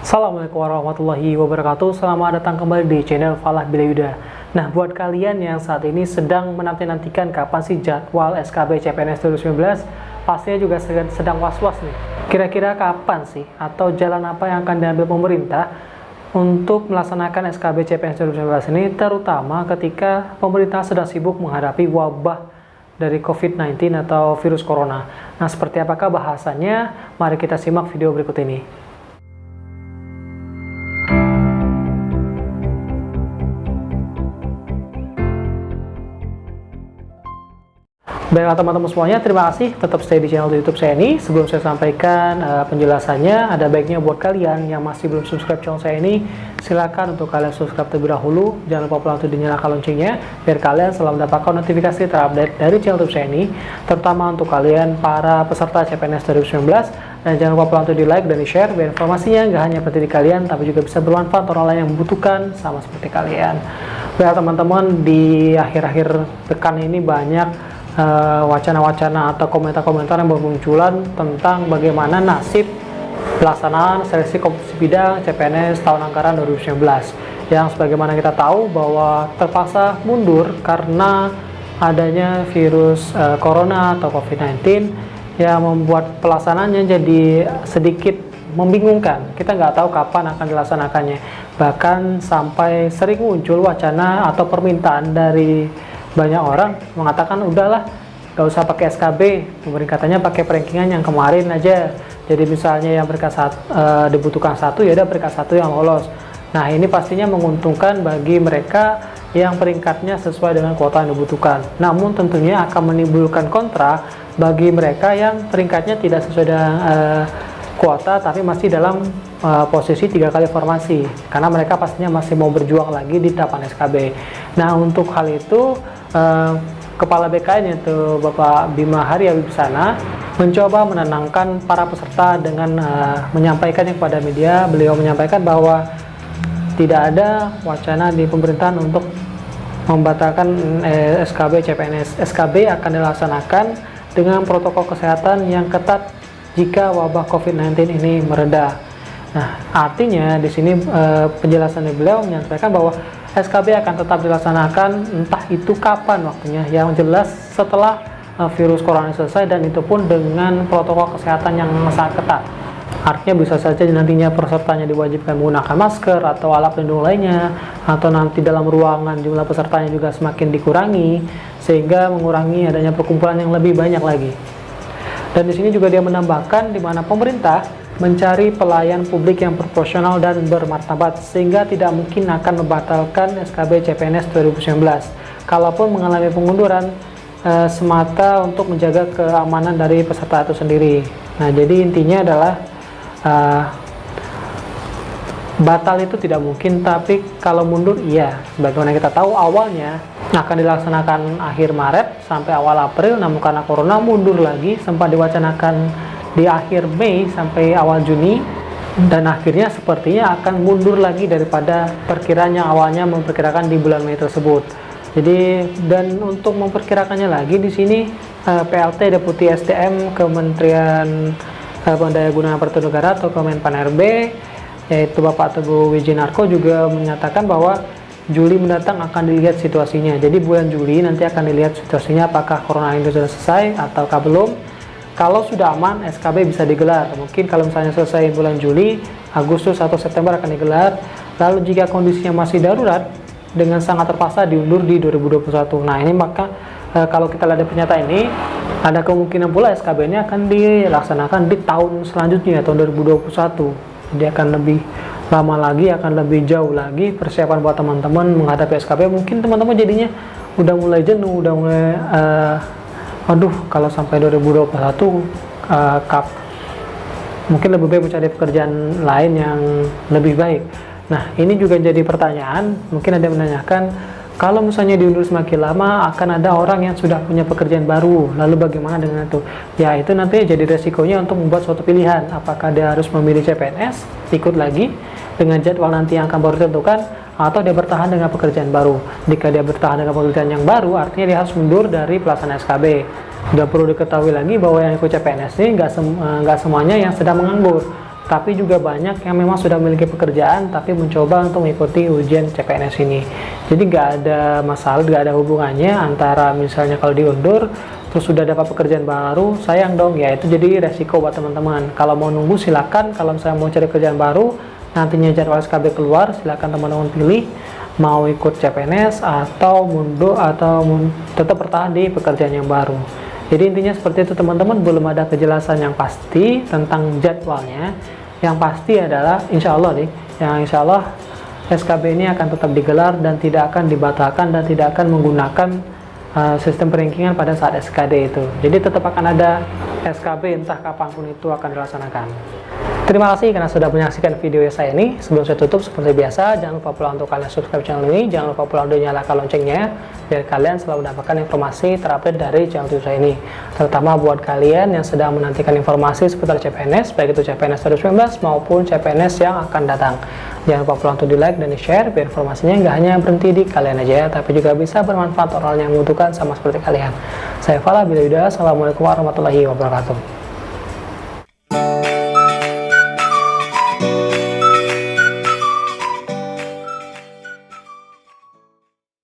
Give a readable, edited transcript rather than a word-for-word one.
Assalamualaikum warahmatullahi wabarakatuh. Selamat datang kembali di channel Falah Bilayuda. Nah, buat kalian yang saat ini sedang menanti-nantikan kapan sih jadwal SKB CPNS 2019, pastinya juga sedang was-was nih. Kira-kira kapan sih atau jalan apa yang akan diambil pemerintah untuk melaksanakan SKB CPNS 2019 ini, terutama ketika pemerintah sedang sibuk menghadapi wabah dari COVID-19 atau virus corona. Nah, seperti apakah bahasannya? Mari kita simak video berikut ini. Baiklah teman-teman semuanya, terima kasih tetap stay di channel YouTube saya ini. Sebelum saya sampaikan penjelasannya, ada baiknya buat kalian yang masih belum subscribe channel saya ini, silakan untuk kalian subscribe terlebih dahulu. Jangan lupa untuk dinyalakan loncengnya biar kalian selalu mendapatkan notifikasi terupdate dari channel YouTube saya ini, terutama untuk kalian para peserta CPNS 2019. Dan jangan lupa untuk di like dan di share biar informasinya nggak hanya penting di kalian, tapi juga bisa bermanfaat orang lain yang membutuhkan sama seperti kalian. Baiklah teman-teman, di akhir-akhir pekan ini banyak wacana-wacana atau komentar-komentar yang bermunculan tentang bagaimana nasib pelaksanaan seleksi komposisi bidang CPNS tahun anggaran 2019 yang sebagaimana kita tahu bahwa terpaksa mundur karena adanya virus corona atau COVID-19 yang membuat pelaksanaannya jadi sedikit membingungkan. Kita nggak tahu kapan akan dilaksanakannya, bahkan sampai sering muncul wacana atau permintaan dari banyak orang mengatakan udahlah gak usah pakai SKB, pemerintah katanya pakai perankingan yang kemarin aja. Jadi misalnya yang peringkat dibutuhkan satu, ya udah peringkat satu yang lolos. Nah, ini pastinya menguntungkan bagi mereka yang peringkatnya sesuai dengan kuota yang dibutuhkan. Namun tentunya akan menimbulkan kontra bagi mereka yang peringkatnya tidak sesuai dengan kuota tapi masih dalam posisi 3 kali formasi, karena mereka pastinya masih mau berjuang lagi di tahapan SKB. Nah, untuk hal itu Kepala BKN yaitu Bapak Bima Haria Wibisana mencoba menenangkan para peserta dengan menyampaikannya kepada media. Beliau menyampaikan bahwa tidak ada wacana di pemerintahan untuk membatalkan SKB CPNS. SKB akan dilaksanakan dengan protokol kesehatan yang ketat jika wabah COVID-19 ini mereda. Nah, artinya di sini penjelasan beliau menyampaikan bahwa SKB akan tetap dilaksanakan entah itu kapan waktunya, yang jelas setelah virus corona selesai, dan itu pun dengan protokol kesehatan yang sangat ketat. Artinya bisa saja nantinya pesertanya diwajibkan menggunakan masker atau alat pelindung lainnya, atau nanti dalam ruangan jumlah pesertanya juga semakin dikurangi sehingga mengurangi adanya perkumpulan yang lebih banyak lagi. Dan di sini juga dia menambahkan di mana pemerintah mencari pelayan publik yang proporsional dan bermartabat sehingga tidak mungkin akan membatalkan SKB CPNS 2019 kalaupun mengalami pengunduran semata untuk menjaga keamanan dari peserta itu sendiri. Nah, jadi intinya adalah batal itu tidak mungkin, tapi kalau mundur iya. Sebagaimana kita tahu awalnya akan dilaksanakan akhir Maret sampai awal April, namun karena corona mundur lagi, sempat diwacanakan di akhir Mei sampai awal Juni, dan akhirnya sepertinya akan mundur lagi daripada perkiraan yang awalnya memperkirakan di bulan Mei tersebut. Jadi, dan untuk memperkirakannya lagi di sini PLT Deputi SDM Kementerian Pendayagunaan Aparatur Negara atau Kemenpan RB yaitu Bapak Teguh Wijinarko juga menyatakan bahwa Juli mendatang akan dilihat situasinya. Jadi bulan Juli nanti akan dilihat situasinya apakah corona ini sudah selesai ataukah belum. Kalau sudah aman, SKB bisa digelar. Mungkin kalau misalnya selesai bulan Juli, Agustus atau September akan digelar. Lalu jika kondisinya masih darurat, dengan sangat terpaksa diundur di 2021. Nah, ini maka kalau kita lihat pernyataan ini, ada kemungkinan pula SKB ini akan dilaksanakan di tahun selanjutnya, tahun 2021. Jadi akan lebih lama lagi, akan lebih jauh lagi persiapan buat teman-teman menghadapi SKB. Mungkin teman-teman jadinya udah mulai jenuh, udah mulai aduh, kalau sampai 2021 mungkin lebih baik mencari pekerjaan lain yang lebih baik. Nah, ini juga jadi pertanyaan. Mungkin ada yang menanyakan, kalau misalnya diundur semakin lama akan ada orang yang sudah punya pekerjaan baru, lalu bagaimana dengan itu? Ya, itu nanti jadi resikonya untuk membuat suatu pilihan, apakah dia harus memilih CPNS ikut lagi dengan jadwal nanti yang akan baru ditentukan, atau dia bertahan dengan pekerjaan baru. Jika dia bertahan dengan pekerjaan yang baru, artinya dia harus mundur dari pelaksanaan SKB. Sudah perlu diketahui lagi bahwa yang ikut CPNS ini nggak semuanya yang sedang menganggur. tapi juga banyak yang memang sudah memiliki pekerjaan tapi mencoba untuk mengikuti ujian CPNS ini. Jadi nggak ada masalah, nggak ada hubungannya antara misalnya kalau diundur terus sudah dapat pekerjaan baru, sayang dong ya, itu jadi resiko buat teman-teman. Kalau mau nunggu silakan, kalau misalnya mau cari kerjaan baru nantinya jadwal SKB keluar, silakan teman-teman pilih mau ikut CPNS atau mundur atau tetap bertahan di pekerjaan yang baru. Jadi intinya seperti itu teman-teman, belum ada kejelasan yang pasti tentang jadwalnya. Yang pasti adalah insya Allah nih, yang insya Allah SKB ini akan tetap digelar dan tidak akan dibatalkan dan tidak akan menggunakan sistem perankingan pada saat SKD itu. Jadi tetap akan ada SKB entah kapanpun itu akan dilaksanakan. Terima kasih karena sudah menyaksikan video saya ini. Sebelum saya tutup seperti biasa, jangan lupa pula untuk kalian subscribe channel ini, jangan lupa pula untuk nyalakan loncengnya biar kalian selalu mendapatkan informasi terupdate dari channel YouTube saya ini. Terutama buat kalian yang sedang menantikan informasi seputar CPNS, baik itu CPNS 2019 maupun CPNS yang akan datang. Jangan lupa pula untuk di like dan di share biar informasinya nggak hanya berhenti di kalian aja, tapi juga bisa bermanfaat orang yang membutuhkan sama seperti kalian. Saya Fala, bila Assalamualaikum warahmatullahi wabarakatuh.